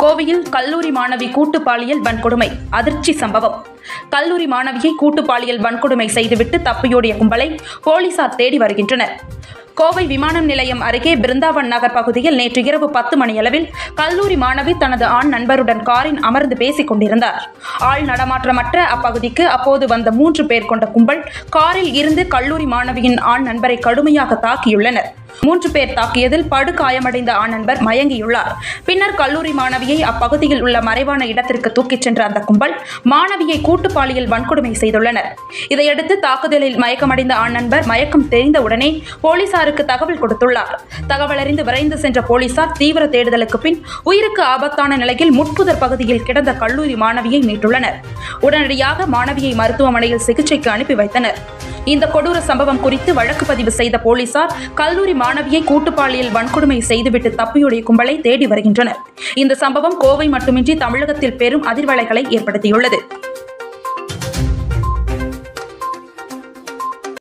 கோவையில் கல்லூரி மாணவி கூட்டு பாலியல் வன்கொடுமை அதிர்ச்சி சம்பவம். கல்லூரி மாணவியை கூட்டு பாலியல் வன்கொடுமை செய்துவிட்டு தப்பியோடிய கும்பலை போலீசார் தேடி வருகின்றனர். கோவை விமான நிலையம் அருகே பிருந்தாவன் நகர் பகுதியில் நேற்று இரவு 10 மணியளவில் கல்லூரி மாணவி தனது ஆண் நண்பருடன் காரில் அமர்ந்து பேசிக் கொண்டிருந்தார். ஆள் நடமாற்றமற்ற அப்பகுதிக்கு அப்போது வந்த 3 பேர் கொண்ட கும்பல் காரில் இருந்து கல்லூரி மாணவியின் ஆண் நண்பரை கடுமையாக தாக்கியுள்ளனர். 3 பேர் தாக்கியதில் படுகாயமடைந்த ஆண் நண்பர் மயங்கியுள்ளார். பின்னர் கல்லூரி மாணவியை அப்பகுதியில் உள்ள மறைவான இடத்திற்கு தூக்கிச் சென்ற அந்த கும்பல் மாணவியை கூட்டு பாலியல் வன்கொடுமை செய்துள்ளனர். இதையடுத்து தாக்குதலில் மயக்கமடைந்த ஆண் நண்பர் மயக்கம் தெரிந்தவுடனே போலீசாருக்கு தகவல் கொடுத்துள்ளார். தகவல் அறிந்து விரைந்து சென்ற போலீசார் தீவிர தேடுதலுக்கு பின் உயிருக்கு ஆபத்தான நிலையில் முட்புதர் பகுதியில் கிடந்த கல்லூரி மாணவியை மீட்டுள்ளனர். உடனடியாக மாணவியை மருத்துவமனையில் சிகிச்சைக்கு அனுப்பி வைத்தனர். இந்த கொடூர சம்பவம் குறித்து வழக்கு பதிவு செய்த போலீசார் கல்லூரி மாணவியை கூட்டு பாலியல் வன்கொடுமை செய்துவிட்டு தப்பியோடிய கும்பலை தேடி வருகின்றனர். இந்த சம்பவம் கோவை மட்டுமின்றி தமிழகத்தில் பெரும் அதிர்வலைகளை ஏற்படுத்தியுள்ளது.